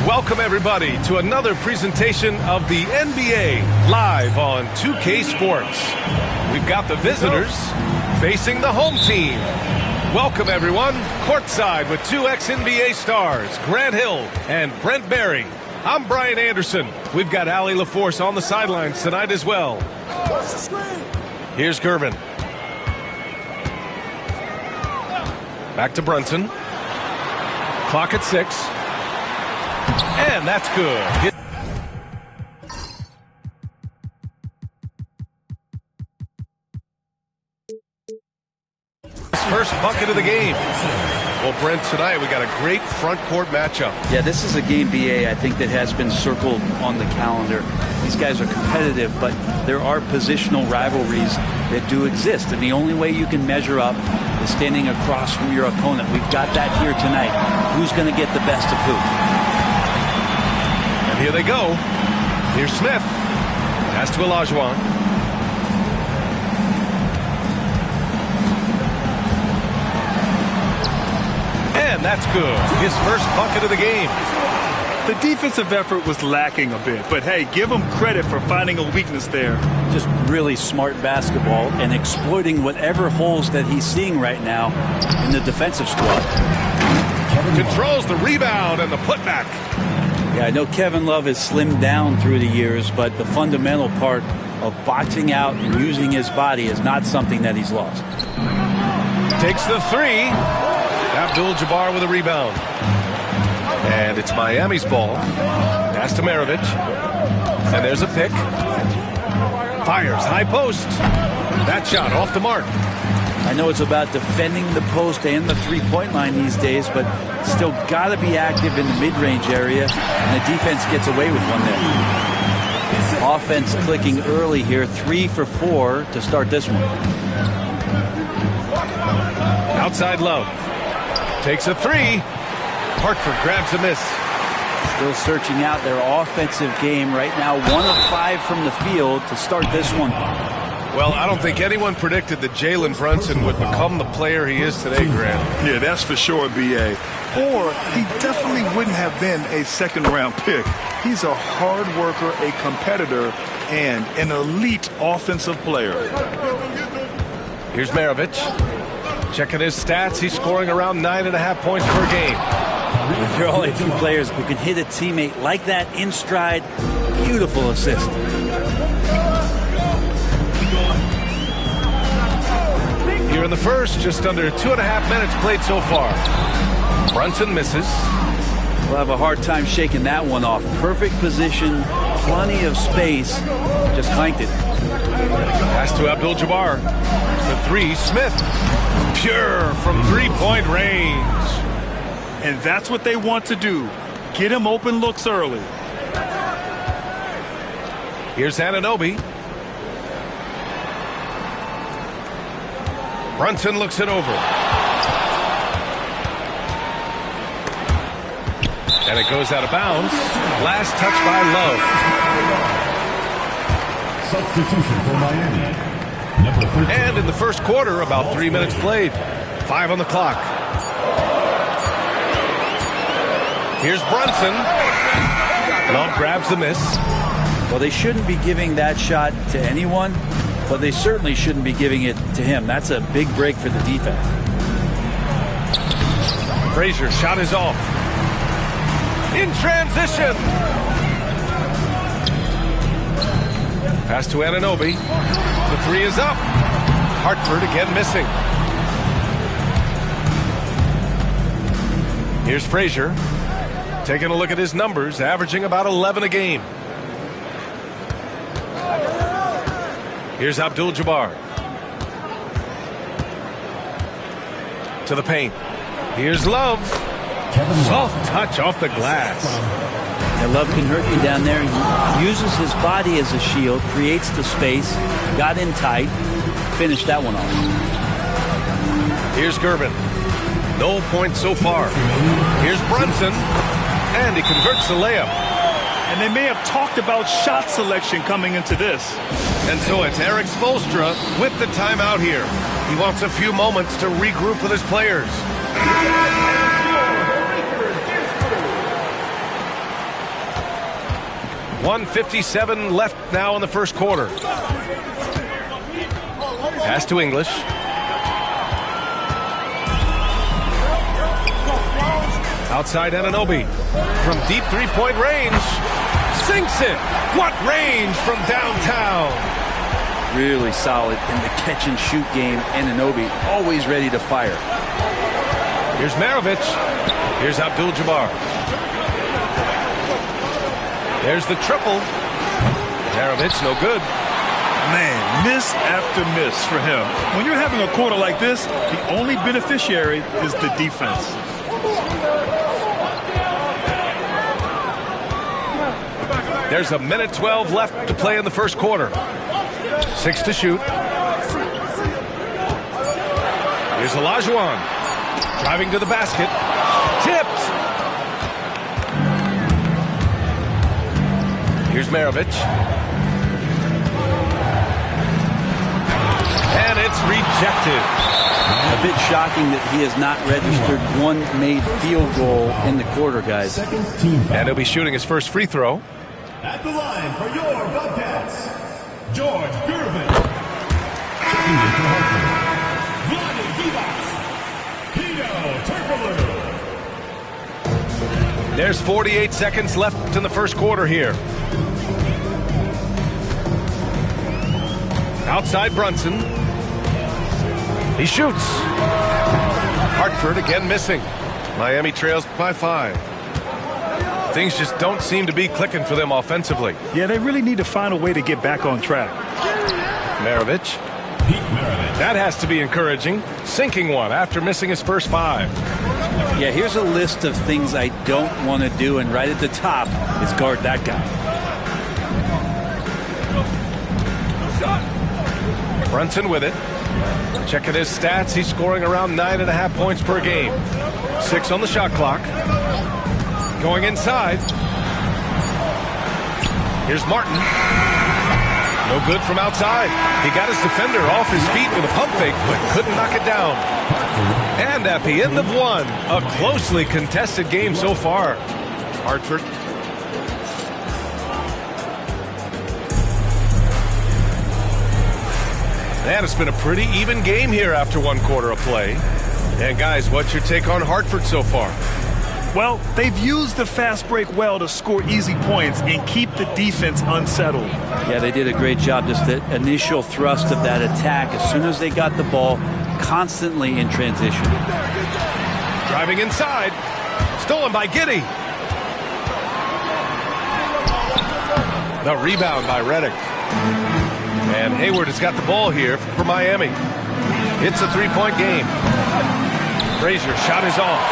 Welcome, everybody, to another presentation of the NBA live on 2K Sports. We've got the visitors facing the home team. Welcome, everyone, courtside with two ex-NBA stars, Grant Hill and Brent Barry. I'm Brian Anderson. We've got Allie LaForce on the sidelines tonight as well. Here's Gervin. Back to Brunson. Clock at 6. And that's good. First bucket of the game. Well, Brent, tonight we got a great front court matchup. Yeah, this is a game, BA, I think that has been circled on the calendar. These guys are competitive, but there are positional rivalries that do exist. And the only way you can measure up is standing across from your opponent. We've got that here tonight. Who's going to get the best of who? Here they go. Here's Smith. Pass to Olajuwon. And that's good. His first bucket of the game. The defensive effort was lacking a bit, but hey, give him credit for finding a weakness there. Just really smart basketball and exploiting whatever holes that he's seeing right now in the defensive squad. Controls the rebound and the putback. Yeah, I know Kevin Love has slimmed down through the years, but the fundamental part of boxing out and using his body is not something that he's lost. Takes the three. Abdul-Jabbar with a rebound. And it's Miami's ball. Pass to Maravich. And there's a pick. Fires, high post. That shot off the mark. I know it's about defending the post and the three-point line these days, but still got to be active in the mid-range area, and the defense gets away with one there. Offense clicking early here, 3 for 4 to start this one. Outside Love. Takes a three. Hartford grabs a miss. Still searching out their offensive game right now. 1 of 5 from the field to start this one. Well, I don't think anyone predicted that Jalen Brunson would become the player he is today, Grant. Yeah, that's for sure, B.A. Or he definitely wouldn't have been a second-round pick. He's a hard worker, a competitor, and an elite offensive player. Here's Maravich. Checking his stats, he's scoring around 9.5 points per game. If there are only 2 players who can hit a teammate like that in stride, beautiful assist. Here in the first, just under 2.5 minutes played so far. Brunson misses. We'll have a hard time shaking that one off. Perfect position, plenty of space, just clanked it. Pass to Abdul-Jabbar. The three, Smith. Pure from three-point range. And that's what they want to do. Get him open looks early. Here's Anunoby. Brunson looks it over. And it goes out of bounds. Last touch by Love. Substitution for Miami. Number 13. And in the first quarter, about 3 minutes played. 5 on the clock. Here's Brunson. Love grabs the miss. Well, they shouldn't be giving that shot to anyone, but they certainly shouldn't be giving it to him. That's a big break for the defense. Frazier, shot is off. In transition. Pass to Anunoby. The three is up. Hartford again missing. Here's Frazier. Taking a look at his numbers, averaging about 11 a game. Here's Abdul-Jabbar. To the paint. Here's Love. Soft touch off the glass. Yeah, Love can hurt you down there. He uses his body as a shield, creates the space, got in tight, finished that one off. Here's Gervin. No points so far. Here's Brunson. And he converts the layup. And they may have talked about shot selection coming into this. And so it's Eric Spoelstra with the timeout here. He wants a few moments to regroup with his players. 1:57 left now in the first quarter. Pass to English. Outside Anunoby. From deep three-point range. Sinks it. What range from downtown. Really solid in the catch-and-shoot game. Anunoby always ready to fire. Here's Maravich. Here's Abdul-Jabbar. There's the triple. Maravich, no good. Man, miss after miss for him. When you're having a quarter like this, the only beneficiary is the defense. There's 1:12 left to play in the first quarter. 6 to shoot. Here's Olajuwon. Driving to the basket. Tipped. Here's Maravich. And it's rejected. A bit shocking that he has not registered one made field goal in the quarter, guys. And he'll be shooting his first free throw. At the line for your Bobcats, George Gervin. Checking in for Hartford, Vlade Divac. Pino Turkoglu. There's 48 seconds left in the first quarter here. Outside Brunson. He shoots. Hartford again missing. Miami trails by 5. Things just don't seem to be clicking for them offensively. Yeah, they really need to find a way to get back on track. Maravich. That has to be encouraging. Sinking one after missing his first 5. Yeah, here's a list of things I don't want to do, and right at the top is guard that guy. Brunson with it. Checking his stats, he's scoring around 9.5 points per game. 6 on the shot clock. Going inside. Here's Martin. No good from outside. He got his defender off his feet with a pump fake, but couldn't knock it down. And at the end of one, a closely contested game so far. Hartford. And it's been a pretty even game here after one quarter of play. And guys, what's your take on Hartford so far? Well, they've used the fast break well to score easy points and keep the defense unsettled. Yeah, they did a great job. Just the initial thrust of that attack, as soon as they got the ball, constantly in transition. Driving inside. Stolen by Giddey. The rebound by Redick. And Hayward has got the ball here for Miami. It's a three-point game. Frazier shot is off.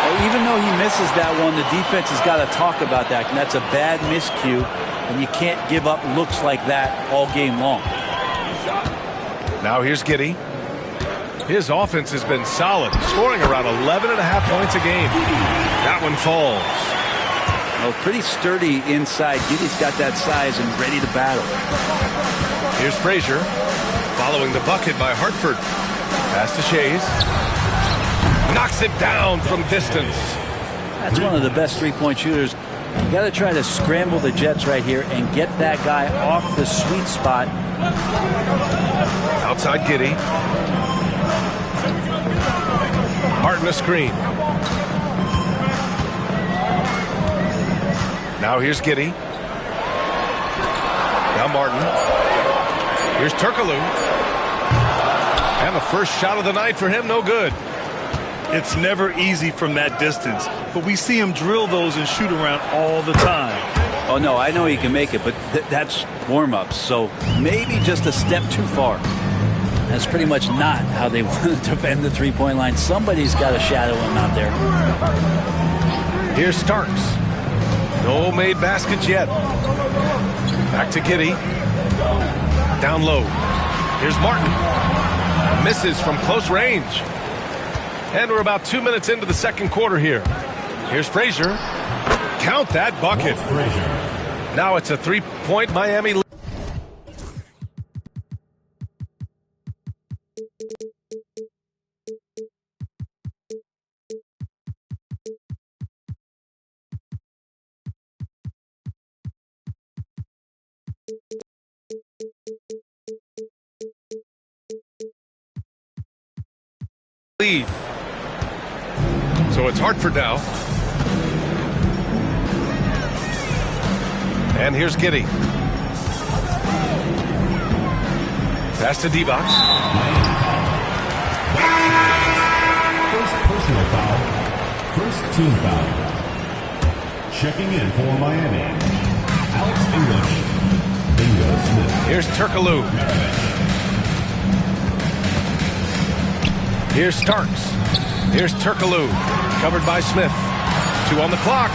Well, even though he misses that one, the defense has got to talk about that. And that's a bad miscue. And you can't give up looks like that all game long. Now here's Giddey. His offense has been solid, scoring around 11.5 points a game. That one falls. Well, pretty sturdy inside. Giddey's got that size and ready to battle. Here's Frazier, following the bucket by Hartford. Pass to Shays. Knocks it down from distance. That's one of the best three-point shooters. You got to try to scramble the Jets right here and get that guy off the sweet spot. Outside Giddey. Martin a screen. Now here's Giddey. Now Martin. Here's Turkoglu. And the first shot of the night for him, no good. It's never easy from that distance, but we see him drill those and shoot around all the time. Oh, no, I know he can make it, but that's warm-ups, so maybe just a step too far. That's pretty much not how they want to defend the three-point line. Somebody's got to shadow him out there. Here's Starks. No made baskets yet. Back to Giddey. Down low. Here's Martin. Misses from close range. And we're about 2 minutes into the second quarter here. Here's Frazier. Count that bucket. Now it's a three-point Miami lead. So it's Hartford now. And here's Giddey. Pass to D-Box. First personal foul. First team foul. Checking in for Miami, Alex English. Bingo Smith. Here's Turkoglu. Here's Starks. Here's Turkoglu. Covered by Smith. 2 on the clock.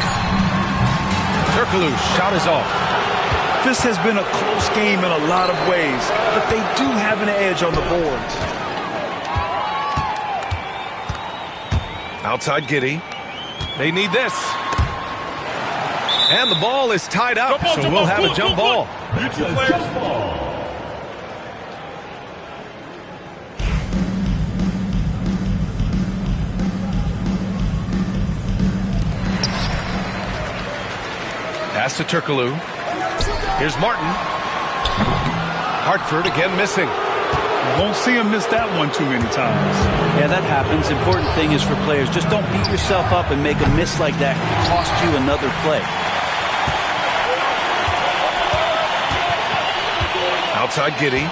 Turkoglu shot is off. This has been a close game in a lot of ways, but they do have an edge on the boards. Outside Giddey. They need this. And the ball is tied up, so we'll have a jump ball. Jump ball. Pass to Turkoglu. Here's Martin. Hartford again missing. You won't see him miss that one too many times. Yeah, that happens. Important thing is for players, just don't beat yourself up and make a miss like that cost you another play. Outside Giddey.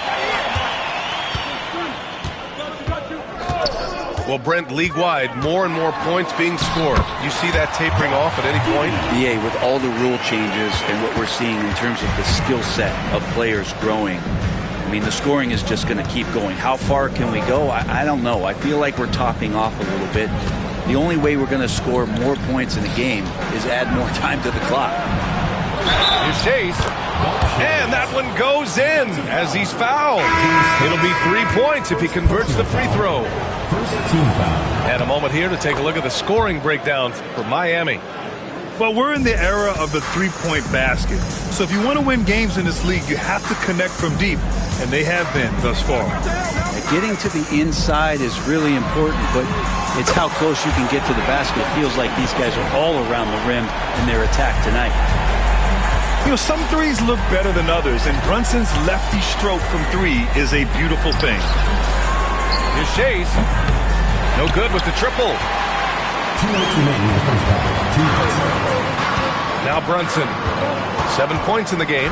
Well, Brent, league-wide, more and more points being scored. You see that tapering off at any point? Yeah, with all the rule changes and what we're seeing in terms of the skill set of players growing, I mean, the scoring is just going to keep going. How far can we go? I don't know. I feel like we're topping off a little bit. The only way we're going to score more points in a game is add more time to the clock. Here's Chase. And that one goes in as he's fouled. It'll be 3 points if he converts the free throw. First team foul. And a moment here to take a look at the scoring breakdown for Miami. Well, we're in the era of the three-point basket. So if you want to win games in this league, you have to connect from deep, and they have been thus far. Getting to the inside is really important, but it's how close you can get to the basket. It feels like these guys are all around the rim in their attack tonight. You know, some threes look better than others, and Brunson's lefty stroke from three is a beautiful thing. Here's Shays. No good with the triple. 2 minutes remaining in the first half. 2 minutes. Now Brunson. 7 points in the game.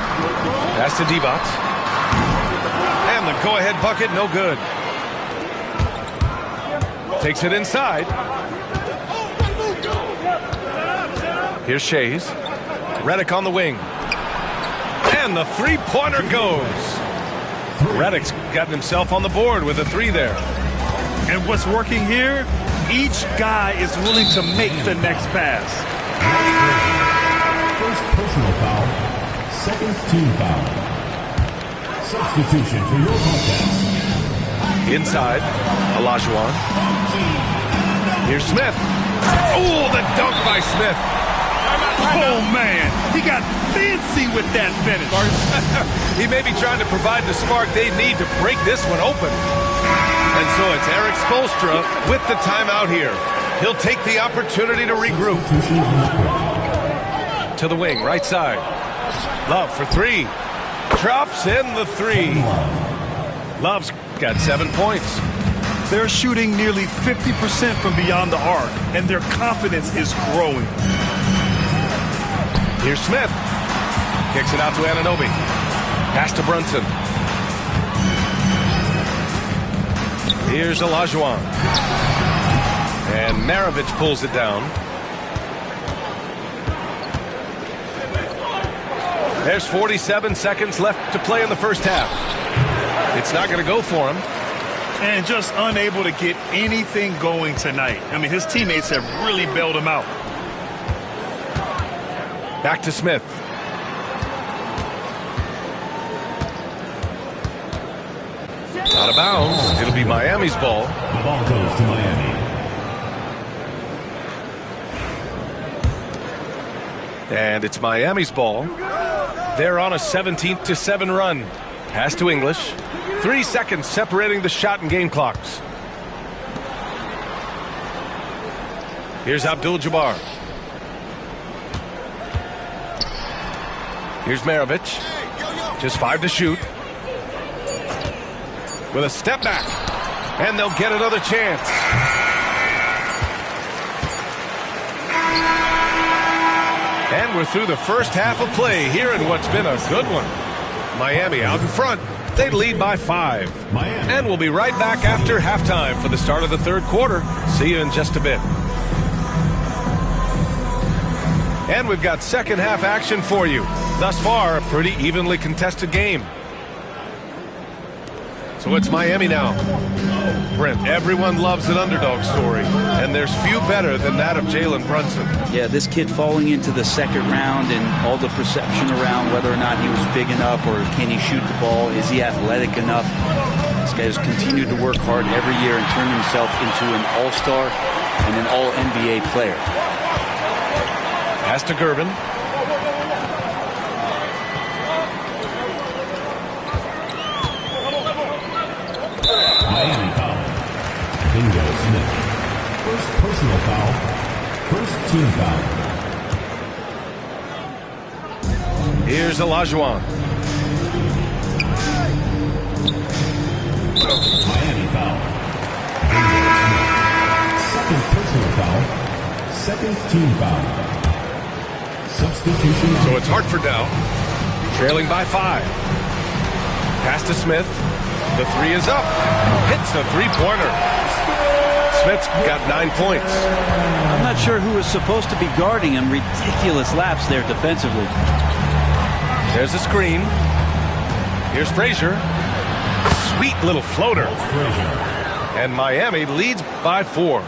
Pass to D-Box. And the go-ahead bucket, no good. Takes it inside. Here's Shays. Reddick on the wing. And the three-pointer goes. Reddick's gotten himself on the board with a 3 there. And what's working here, each guy is willing to make the next pass. First personal foul, second team foul. Substitution for your podcast. Inside, Olajuwon. Here's Smith. Oh, the dunk by Smith. Oh, man. He got fancy with that finish. He may be trying to provide the spark they need to break this one open. And so it's Eric Spoelstra with the timeout here. He'll take the opportunity to regroup. To the wing, right side. Love for 3. Drops in the 3. Love's got 7 points. They're shooting nearly 50% from beyond the arc, and their confidence is growing. Here's Smith. Kicks it out to Anunoby. Pass to Brunson. Here's Olajuwon. And Maravich pulls it down. There's 47 seconds left to play in the first half. It's not going to go for him. And just unable to get anything going tonight. I mean, his teammates have really bailed him out. Back to Smith. Out of bounds. It'll be Miami's ball. The ball goes to Miami. And it's Miami's ball. They're on a 17-7 run. Pass to English. 3 seconds separating the shot and game clocks. Here's Abdul-Jabbar. Here's Maravich. Just 5 to shoot. With a step back. And they'll get another chance. And we're through the first half of play here in what's been a good one. Miami out in front. They lead by 5. Miami. And we'll be right back after halftime for the start of the third quarter. See you in just a bit. And we've got second half action for you. Thus far, a pretty evenly contested game. So it's Miami now. Brent, everyone loves an underdog story, and there's few better than that of Jalen Brunson. Yeah, this kid falling into the second round and all the perception around whether or not he was big enough or can he shoot the ball, is he athletic enough? This guy has continued to work hard every year and turn himself into an all-star and an all-NBA player. Pass to Gervin. Miami foul. Bingo Smith. First personal foul. First team foul. Here's Olajuwon. Miami foul. Bingo Smith. Second personal foul. Second team foul. Substitution. So it's Hartford now, trailing by 5. Pass to Smith. The 3 is up. Hits the three-pointer. Smith's got 9 points. I'm not sure who was supposed to be guarding him. Ridiculous lapse there defensively. There's a screen. Here's Frazier. Sweet little floater. And Miami leads by 4.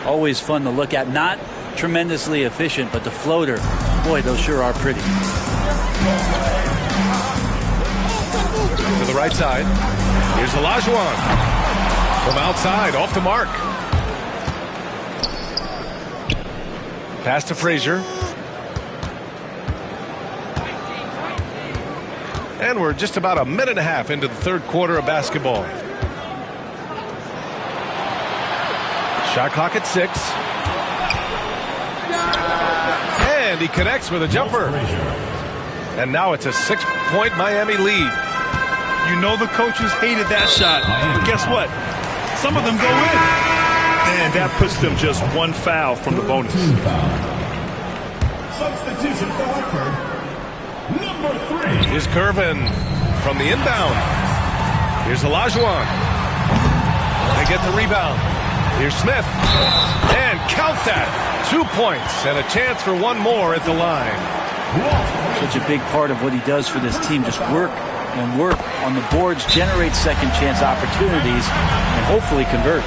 Always fun to look at. Not tremendously efficient, but the floater, boy, those sure are pretty. To the right side. Here's Olajuwon. From outside, off the mark. Pass to Frazier. And we're just about a minute and a half into the third quarter of basketball. Shot clock at 6. And he connects with a jumper. And now it's a 6-point Miami lead. You know the coaches hated that shot. But guess what? Some of them go in. And that puts them just 1 foul from the bonus. Substitution for Hartford. Number 3. Here's Gervin from the inbound. Here's Olajuwon. They get the rebound. Here's Smith. And count that. 2 points and a chance for one more at the line. Such a big part of what he does for this team, just work and work on the boards, generate second chance opportunities, and hopefully convert.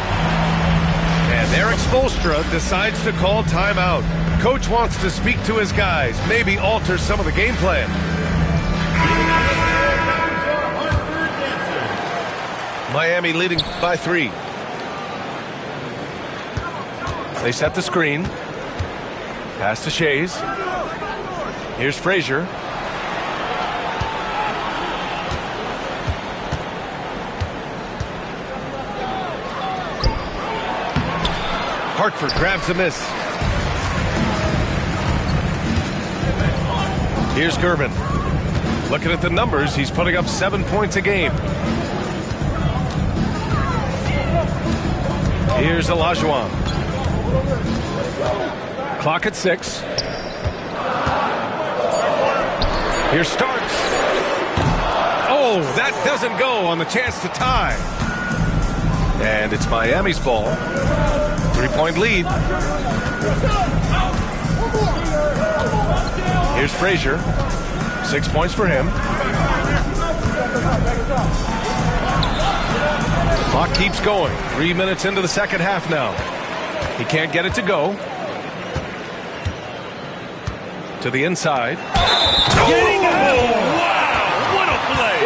And Erik Spoelstra decides to call timeout. Coach wants to speak to his guys, maybe alter some of the game plan. Miami leading by 3. They set the screen. Pass to Shays. Here's Frazier. Hartford grabs a miss. Here's Gervin. Looking at the numbers, he's putting up 7 points a game. Here's Olajuwon. Clock at 6. Here Starks. Oh, that doesn't go on the chance to tie. And it's Miami's ball. 3-point lead. Here's Frazier. 6 points for him. Clock keeps going. 3 minutes into the second half now. He can't get it to go. To the inside. Getting out! Wow! What a play!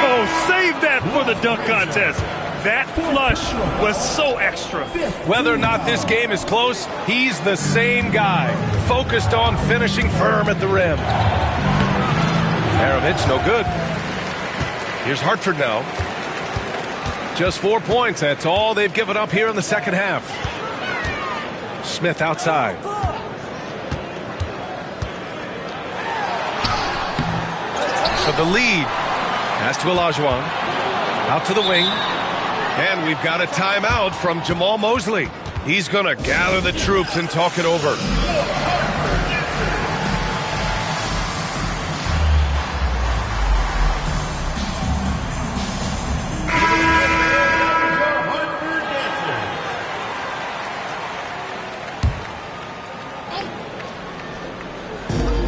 Oh, save that for the dunk contest. That flush was so extra. Whether or not this game is close, he's the same guy. Focused on finishing firm at the rim. Maravich, no good. Here's Hartford now. Just 4 points. That's all they've given up here in the second half. Smith outside. So the lead. Pass to Olajuwon. Out to the wing. And we've got a timeout from Jamal Mosley. He's going to gather the troops and talk it over.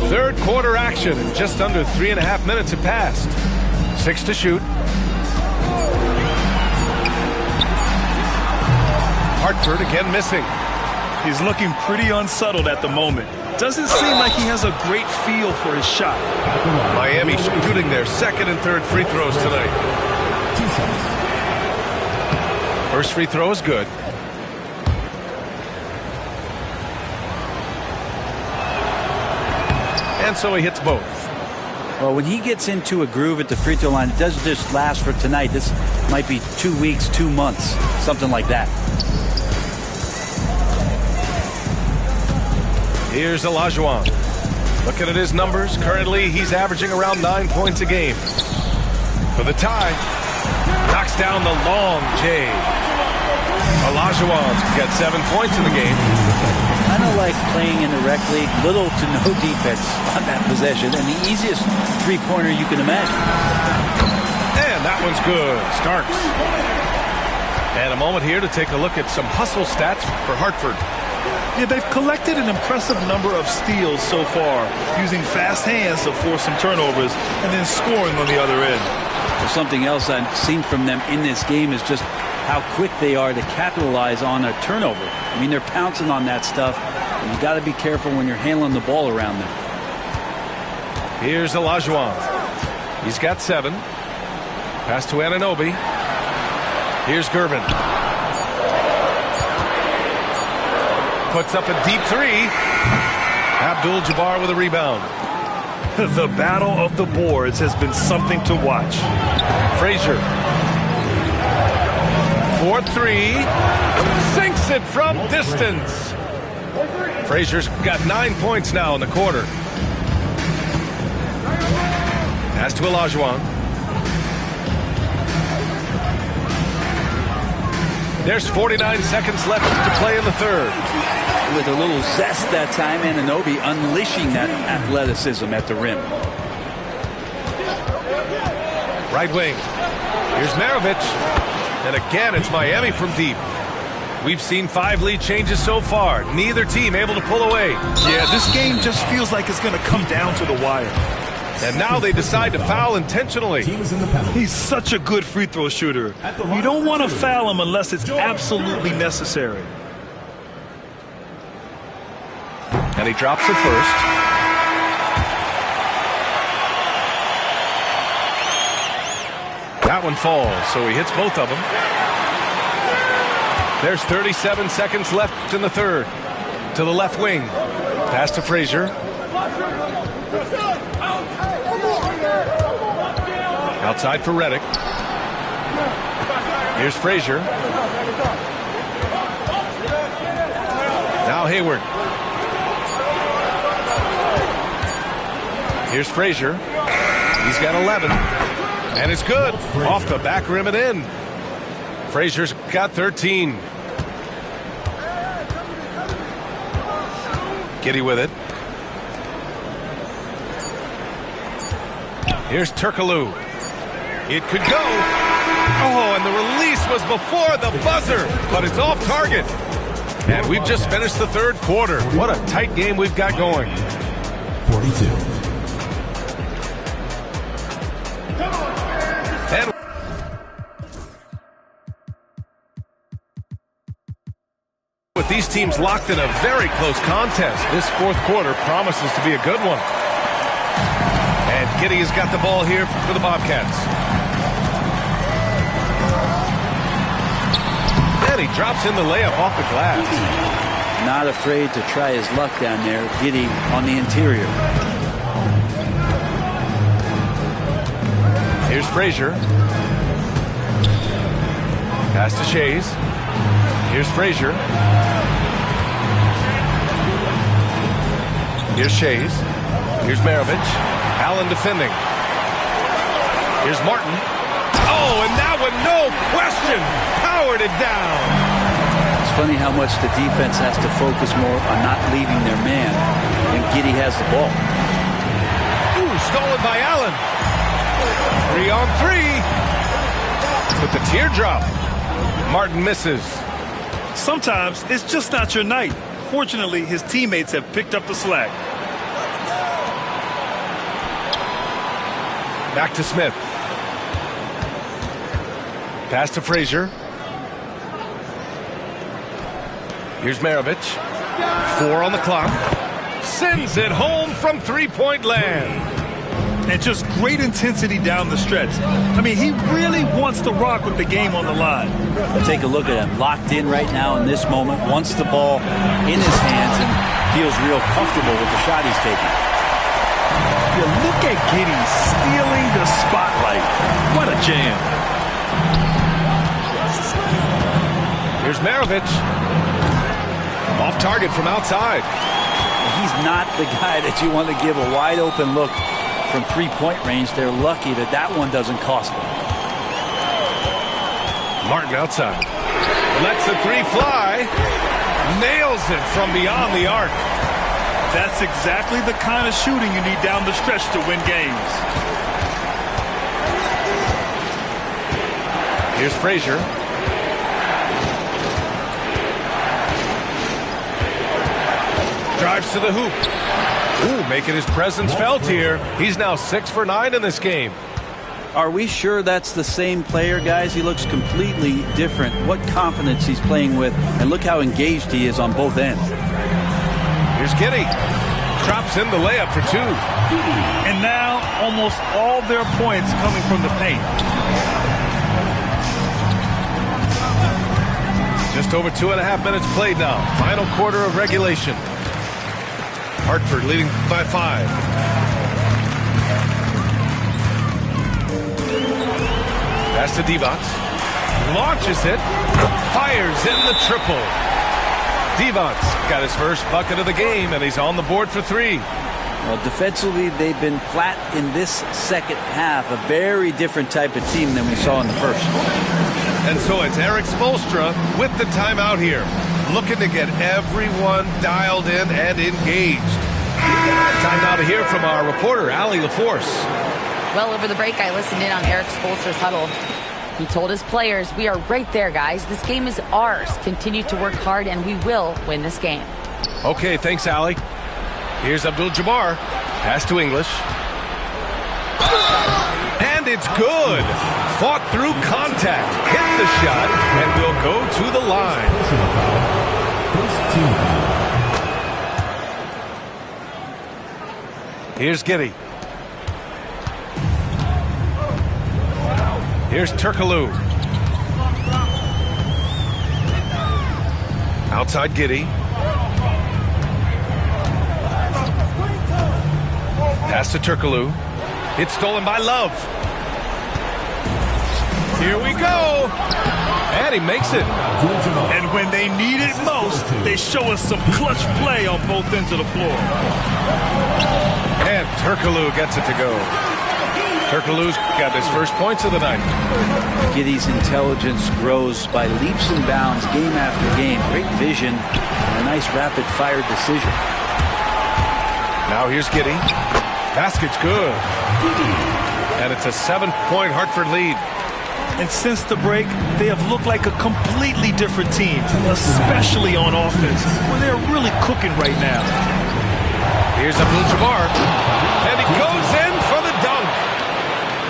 Third quarter action. Just under 3.5 minutes have passed. 6 to shoot. Hartford again missing. He's looking pretty unsettled at the moment. Doesn't seem like he has a great feel for his shot. Miami shooting their second and third free throws tonight. First free throw is good. And so he hits both. Well, when he gets into a groove at the free throw line, it doesn't just last for tonight. This might be 2 weeks, 2 months, something like that. Here's Olajuwon. Looking at his numbers, currently he's averaging around 9 points a game. For the tie, knocks down the long J. Olajuwon's got 7 points in the game. Kind of like playing in the rec league, little to no defense on that possession, and the easiest three-pointer you can imagine. And that one's good. Starks. And a moment here to take a look at some hustle stats for Hartford. Yeah, they've collected an impressive number of steals so far, using fast hands to force some turnovers and then scoring on the other end. Well, something else I've seen from them in this game is just how quick they are to capitalize on a turnover. I mean, they're pouncing on that stuff, and you got to be careful when you're handling the ball around them. Here's Olajuwon. He's got 7. Pass to Anunoby. Here's Gervin. Puts up a deep 3. Abdul-Jabbar with a rebound. The battle of the boards has been something to watch. Frazier. 4-3. Sinks it from distance. Frazier's got 9 points now in the quarter. Pass to Olajuwon. There's 49 seconds left to play in the third. With a little zest that time, Anunoby unleashing that athleticism at the rim. Right wing. Here's Maravich. And again, it's Miami from deep. We've seen 5 lead changes so far. Neither team able to pull away. Yeah, this game just feels like it's going to come down to the wire. And now they decide to foul intentionally. Team is in the penalty. He's such a good free throw shooter. You don't want to foul him unless it's absolutely necessary. And he drops it first. That one falls, so he hits both of them. There's 37 seconds left in the third. To the left wing. Pass to Frazier. Outside for Redick. Here's Frazier. Now Hayward. Here's Frazier. He's got 11. And it's good. Off the back rim and in. Frazier's got 13. Giddey with it. Here's Turkoglu. It could go. Oh, and the release was before the buzzer, but it's off target. And we've just finished the third quarter. What a tight game we've got going. 42. And with these teams locked in a very close contest, this fourth quarter promises to be a good one. And Giddey has got the ball here for the Bobcats. And he drops in the layup off the glass. Not afraid to try his luck down there. Giddey on the interior. Here's Frazier. Pass to Shays. Here's Frazier. Here's Shays. Here's Maravich. Allen defending. Here's Martin. Oh, and that one, no question, powered it down. It's funny how much the defense has to focus more on not leaving their man, and Giddey has the ball. Ooh, stolen by Allen. 3 on 3. With the teardrop. Martin misses. Sometimes it's just not your night. Fortunately, his teammates have picked up the slack. Back to Smith. Pass to Frazier. Here's Maravich. 4 on the clock. Sends it home from three-point land. And just great intensity down the stretch. I mean, he really wants to rock with the game on the line. Take a look at him. Locked in right now in this moment. Wants the ball in his hands and feels real comfortable with the shot he's taking. You look at Giddey stealing the spotlight. What a jam. Here's Maravich. Off target from outside. He's not the guy that you want to give a wide open look from three-point range. They're lucky that that one doesn't cost them. Martin outside. Lets the three fly. Nails it from beyond the arc. That's exactly the kind of shooting you need down the stretch to win games. Here's Frazier. Drives to the hoop. Ooh, making his presence felt here. He's now 6 for 9 in this game. Are we sure that's the same player, guys? He looks completely different. What confidence he's playing with, and look how engaged he is on both ends. Here's Giddey. Drops in the layup for 2. And now almost all their points coming from the paint. Just over 2.5 minutes played now. Final quarter of regulation. Hartford leading by 5. Pass to Divac. Launches it. Fires in the triple. Divac got his first bucket of the game, and he's on the board for 3. Well, defensively, they've been flat in this second half. A very different type of team than we saw in the first. And so it's Erik Spoelstra with the timeout here, looking to get everyone dialed in and engaged. Time now to hear from our reporter, Allie LaForce. Well, over the break, I listened in on Erik Spoelstra's huddle. He told his players, "We are right there, guys. This game is ours. Continue to work hard, and we will win this game." Okay, thanks, Allie. Here's Abdul-Jabbar. Pass to English. And it's good. Fought through contact. Hit the shot, and will go to the line. Personal foul. First team foul. Here's Giddey. Here's Turkoglu. Outside Giddey. Pass to Turkoglu. It's stolen by Love. Here we go. And he makes it. And when they need it most, they show us some clutch play on both ends of the floor. And Turkoglu gets it to go. Turkoglu's got his first points of the night. Giddey's intelligence grows by leaps and bounds game after game. Great vision and a nice rapid-fire decision. Now here's Giddey. Basket's good. And it's a 7-point Hartford lead. And since the break, they have looked like a completely different team, especially on offense, where they're really cooking right now. Here's Abdul-Jabbar. And he goes in for the dunk.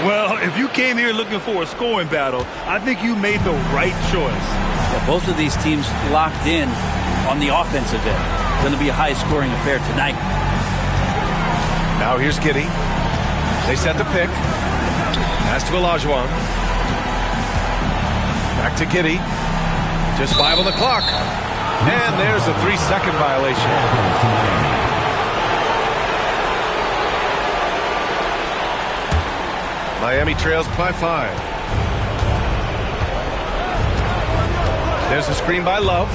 Well, if you came here looking for a scoring battle, I think you made the right choice. Yeah, both of these teams locked in on the offensive end. Going to be a high-scoring affair tonight. Now here's Giddey. They set the pick. Pass to Olajuwon. Back to Giddey. Just 5 on the clock. And there's a 3-second violation. Miami trails by 5. There's a screen by Love.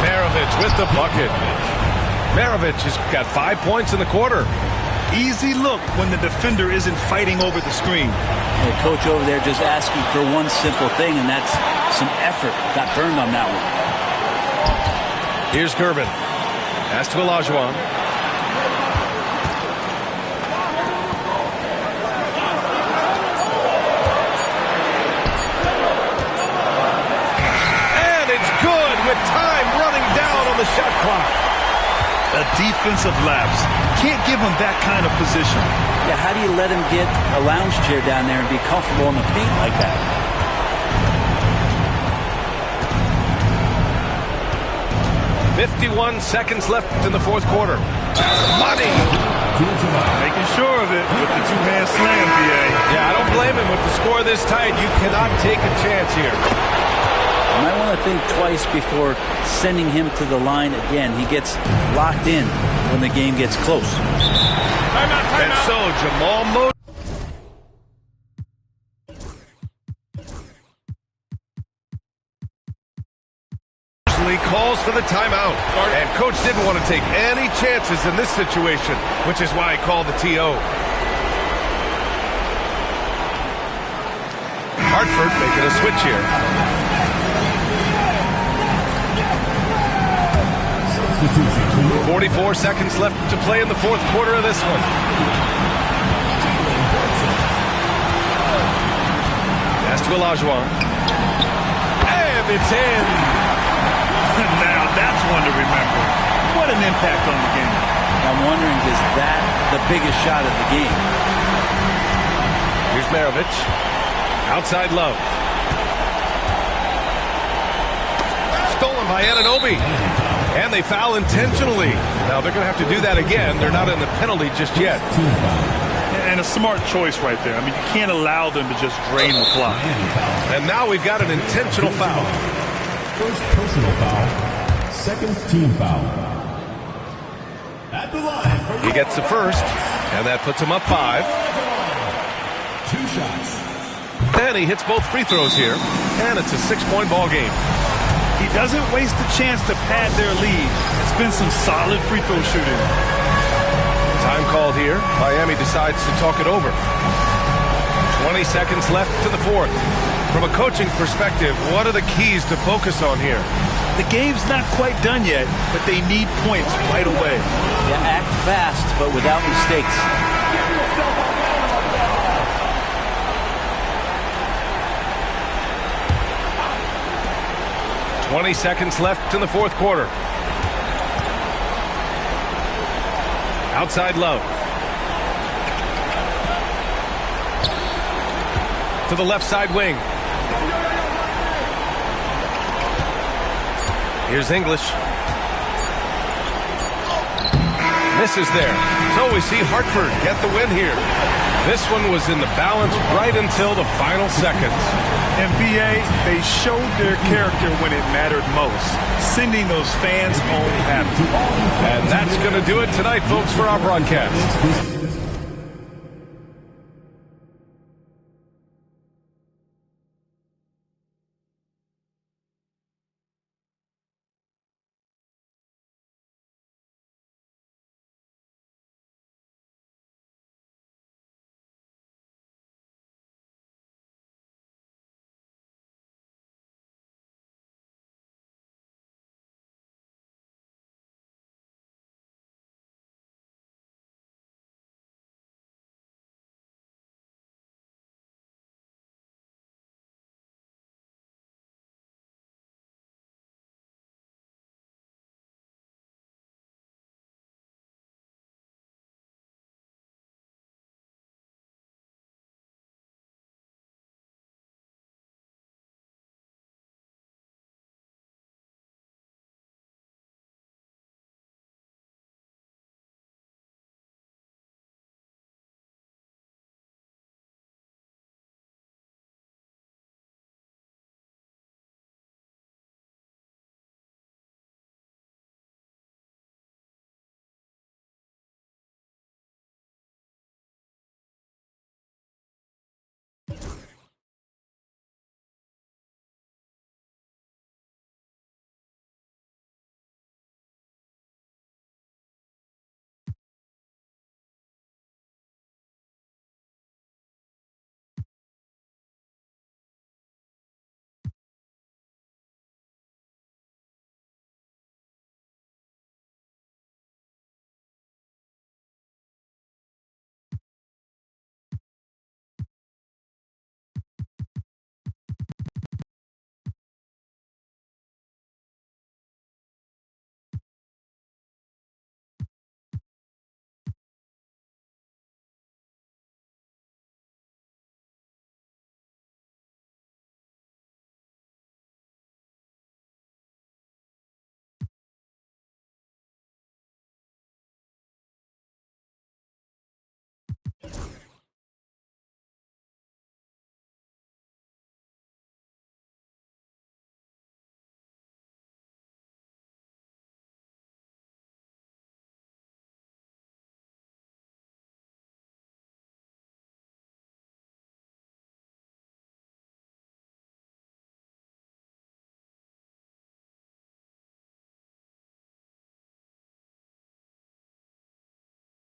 Maravich with the bucket. Maravich has got 5 points in the quarter. Easy look when the defender isn't fighting over the screen. The coach over there just asking for one simple thing, and that's some effort. Got burned on that one. Here's Gervin. Pass to Olajuwon. And it's good with time running down on the shot clock. A defensive lapse. Can't give him that kind of position. Yeah, how do you let him get a lounge chair down there and be comfortable in the paint like that? .51 seconds left in the fourth quarter. Money. Making sure of it with the two-hand slam, BA. Yeah, I don't blame him with the score this tight. You cannot take a chance here. You might want to think twice before sending him to the line again. He gets locked in when the game gets close. And so Jamal Mosley calls for the timeout. And coach didn't want to take any chances in this situation, which is why he called the TO. Hartford making a switch here. 44 seconds left to play in the fourth quarter of this one. Pass to Olajuwon. And it's in. Now that's one to remember. What an impact on the game. I'm wondering, is that the biggest shot of the game? Here's Maravich. Outside Love. Stolen by Anunoby. And they foul intentionally. Now they're going to have to do that again. They're not in the penalty just yet. And a smart choice right there. I mean, you can't allow them to just drain the clock. And now we've got an intentional foul. First personal foul. Second team foul. At the line. He gets the first, and that puts him up 5. 2 shots. And he hits both free throws here, and it's a 6-point ball game. He doesn't waste a chance to pad their lead. It's been some solid free throw shooting. Time called here. Miami decides to talk it over. 20 seconds left to the fourth. From a coaching perspective, what are the keys to focus on here? The game's not quite done yet, but they need points right away. Yeah, act fast, but without mistakes. 20 seconds left in the fourth quarter. Outside Love. To the left side wing. Here's English. Misses there. So we see Hartford get the win here. This one was in the balance right until the final seconds. And BA, they showed their character when it mattered most, sending those fans home happy. And that's going to do it tonight, folks, for our broadcast.